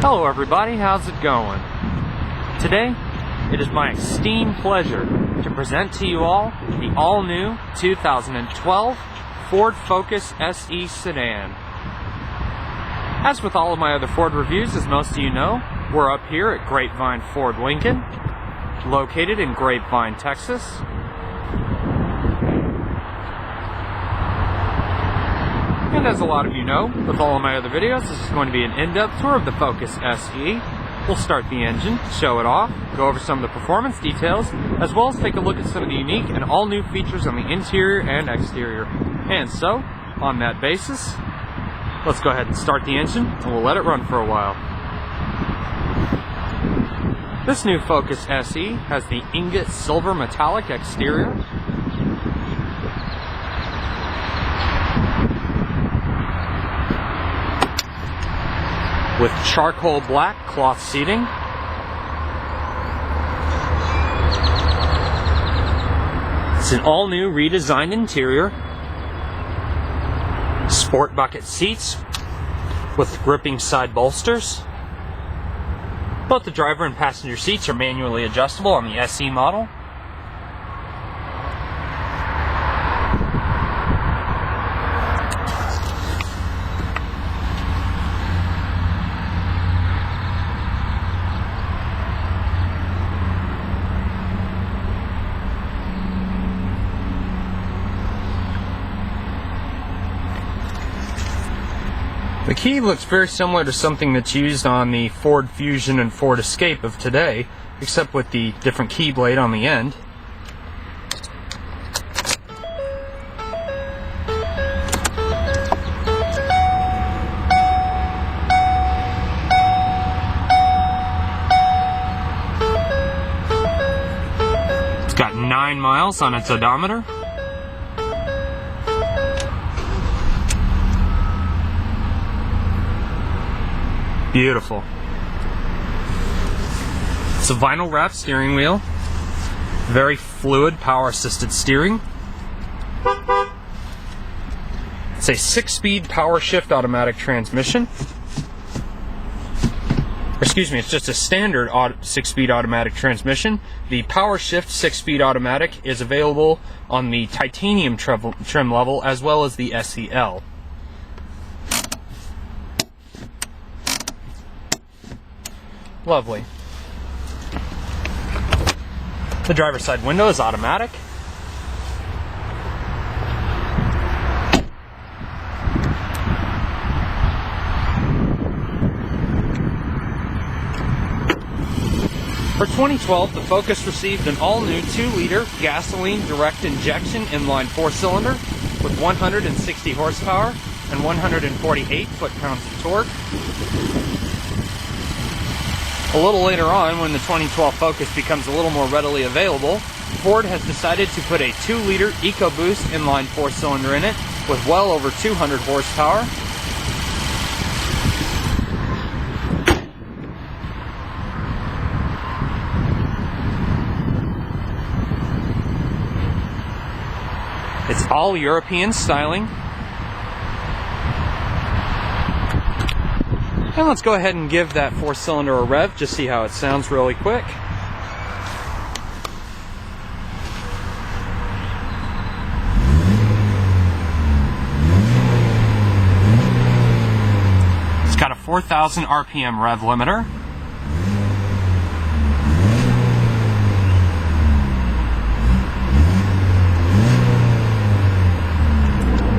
Hello everybody, how's it going? Today, it is my esteemed pleasure to present to you all the all-new 2012 Ford Focus SE sedan. As with all of my other Ford reviews, as most of you know, we're up here at Grapevine Ford Lincoln, located in Grapevine, Texas. And as a lot of you know, with all of my other videos, this is going to be an in-depth tour of the Focus SE. We'll start the engine, show it off, go over some of the performance details, as well as take a look at some of the unique and all-new features on the interior and exterior. And so, on that basis, let's go ahead and start the engine, and we'll let it run for a while. This new Focus SE has the ingot silver metallic exterior, with charcoal black cloth seating. It's an all-new redesigned interior. Sport bucket seats with gripping side bolsters. Both the driver and passenger seats are manually adjustable on the SE model. The key looks very similar to something that's used on the Ford Fusion and Ford Escape of today, except with the different key blade on the end. It's got 9 miles on its odometer. Beautiful. It's a vinyl wrapped steering wheel. Very fluid power assisted steering. It's a 6-speed power shift automatic transmission. Excuse me, it's just a standard 6-speed automatic transmission. The power shift 6-speed automatic is available on the titanium trim level as well as the SEL. Lovely. The driver's side window is automatic. For 2012, the Focus received an all-new 2-liter gasoline direct injection inline 4-cylinder with 160 horsepower and 148 foot-pounds of torque. A little later on, when the 2012 Focus becomes a little more readily available, Ford has decided to put a 2-liter EcoBoost inline 4-cylinder in it with well over 200 horsepower. It's all European styling. And let's go ahead and give that 4-cylinder a rev, just see how it sounds really quick. It's got a 4,000 RPM rev limiter.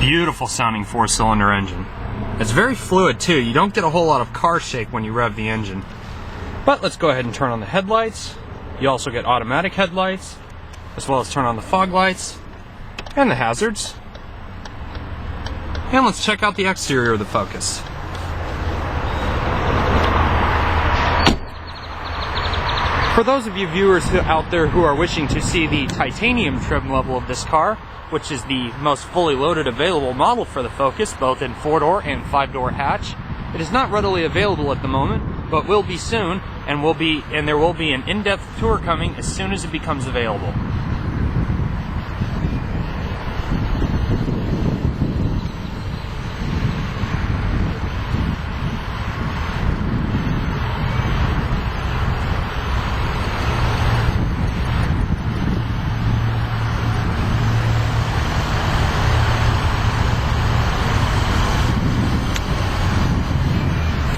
Beautiful sounding 4-cylinder engine. It's very fluid too. You don't get a whole lot of car shake when you rev the engine. But let's go ahead and turn on the headlights. You also get automatic headlights, as well as turn on the fog lights and the hazards. And let's check out the exterior of the Focus. For those of you viewers out there who are wishing to see the titanium trim level of this car, which is the most fully loaded available model for the Focus, both in 4-door and 5-door hatch. It is not readily available at the moment, but will be soon, and there will be an in-depth tour coming as soon as it becomes available.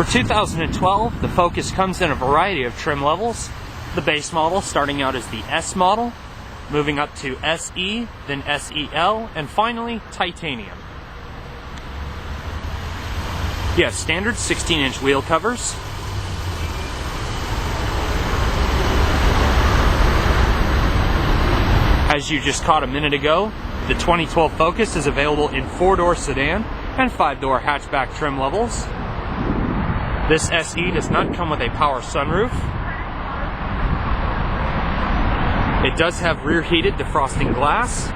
2012, the Focus comes in a variety of trim levels. The base model starting out as the S model, moving up to SE, then SEL, and finally Titanium. You have standard 16-inch wheel covers. As you just caught a minute ago, the 2012 Focus is available in 4-door sedan and 5-door hatchback trim levels. This SE does not come with a power sunroof. It does have rear heated defrosting glass.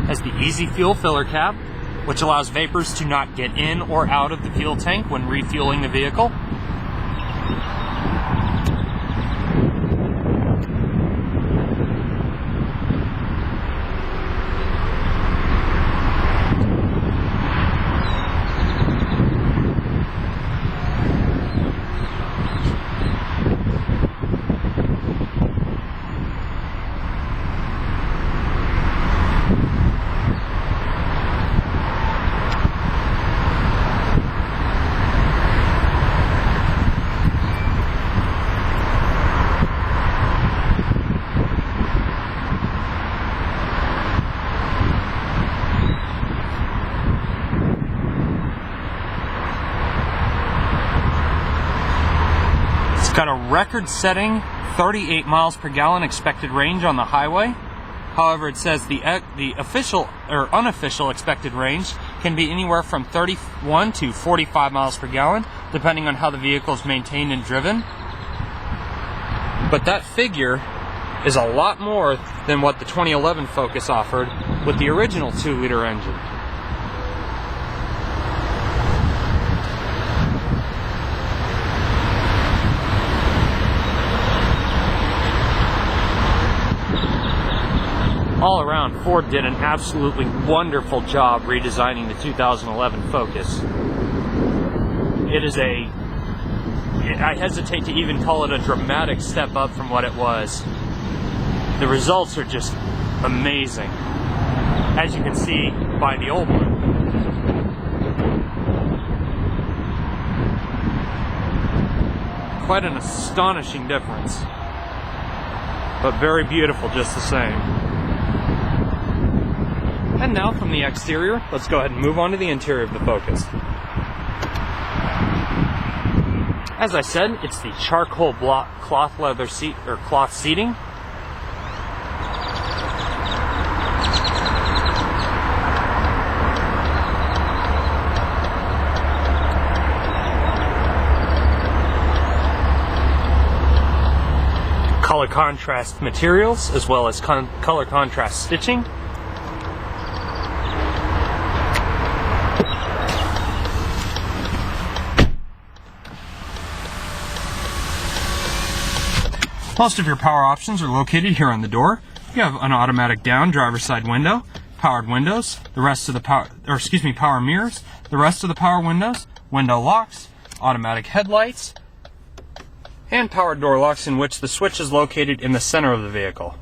Has the easy fuel filler cap, which allows vapors to not get in or out of the fuel tank when refueling the vehicle. Got a record-setting 38 miles per gallon expected range on the highway. However, it says the official or unofficial expected range can be anywhere from 31 to 45 miles per gallon, depending on how the vehicle is maintained and driven. But that figure is a lot more than what the 2011 Focus offered with the original 2-liter engine. All around, Ford did an absolutely wonderful job redesigning the 2011 Focus. It is I hesitate to even call it a dramatic step up from what it was. The results are just amazing, as you can see by the old one. Quite an astonishing difference, but very beautiful just the same. And now from the exterior, let's go ahead and move on to the interior of the Focus. As I said, it's the charcoal block cloth leather seat or cloth seating. Color contrast materials as well as color contrast stitching. Most of your power options are located here on the door. You have an automatic down driver's side window, powered windows, the rest of the power mirrors, the rest of the power windows, window locks, automatic headlights, and power door locks in which the switch is located in the center of the vehicle.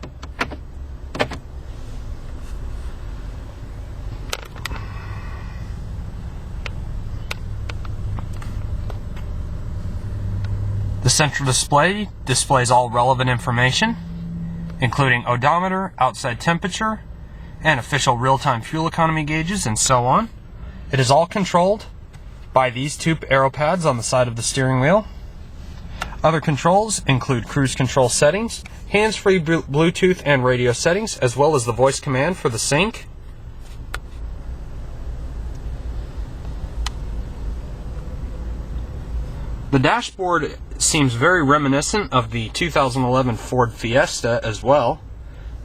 The central display displays all relevant information, including odometer, outside temperature, and official real-time fuel economy gauges, and so on. It is all controlled by these two arrow pads on the side of the steering wheel. Other controls include cruise control settings, hands-free Bluetooth and radio settings, as well as the voice command for the sync. The dashboard seems very reminiscent of the 2011 Ford Fiesta as well,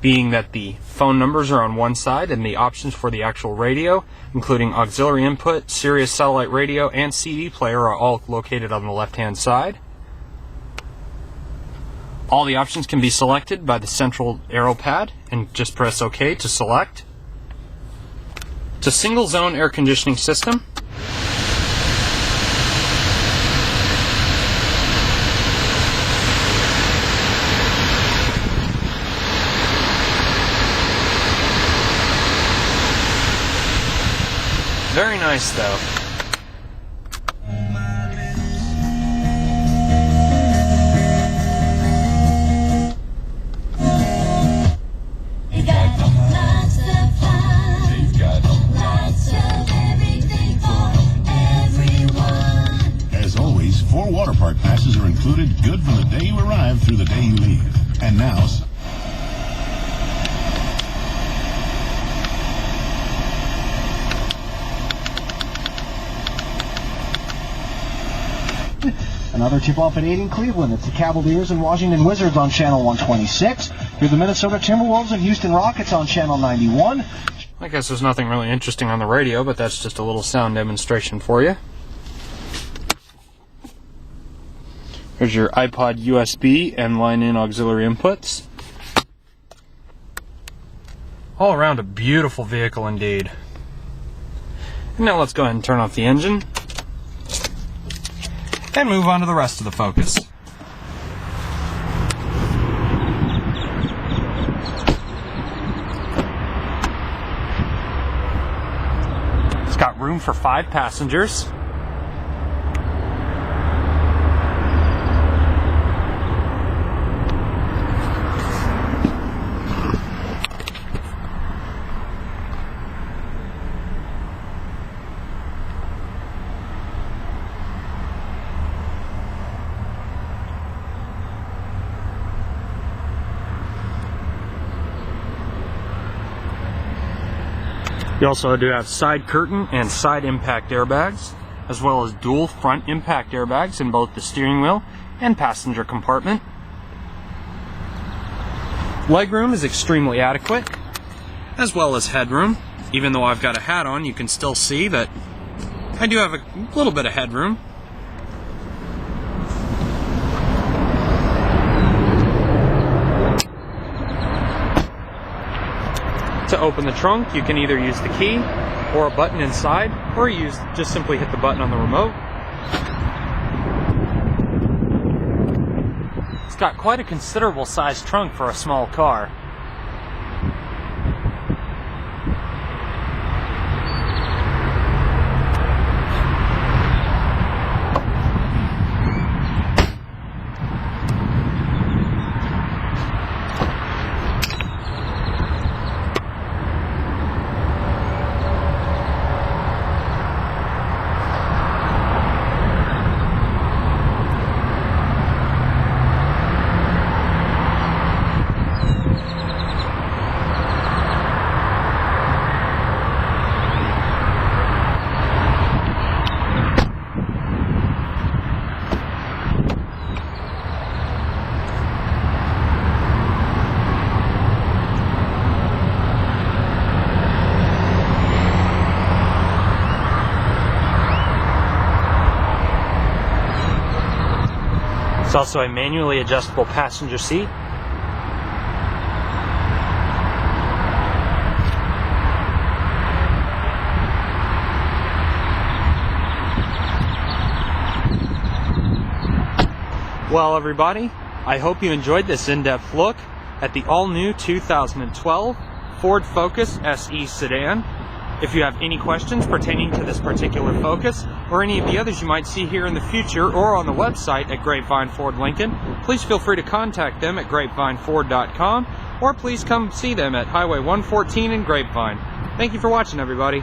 being that the phone numbers are on one side and the options for the actual radio, including auxiliary input, Sirius satellite radio, and CD player are all located on the left-hand side. All the options can be selected by the central arrow pad and just press OK to select. It's a single zone air conditioning system. Very nice though. As always, 4 water park passes are included, good from the day you arrive through the day you leave. And now... Another tip-off at 8 in Cleveland. It's the Cavaliers and Washington Wizards on Channel 126. Through the Minnesota Timberwolves and Houston Rockets on Channel 91. I guess there's nothing really interesting on the radio, but that's just a little sound demonstration for you. Here's your iPod USB and line-in auxiliary inputs. All around a beautiful vehicle indeed. And now let's go ahead and turn off the engine and move on to the rest of the Focus. It's got room for 5 passengers. You also do have side curtain and side impact airbags, as well as dual front impact airbags in both the steering wheel and passenger compartment. Legroom is extremely adequate, as well as headroom. Even though I've got a hat on, you can still see that I do have a little bit of headroom. To open the trunk, you can either use the key or a button inside, or just simply hit the button on the remote. It's got quite a considerable sized trunk for a small car. It's also a manually adjustable passenger seat. Well, everybody, I hope you enjoyed this in-depth look at the all-new 2012 Ford Focus SE sedan. If you have any questions pertaining to this particular Focus, or any of the others you might see here in the future or on the website at Grapevine Ford Lincoln, please feel free to contact them at grapevineford.com, or please come see them at Highway 114 in Grapevine. Thank you for watching, everybody.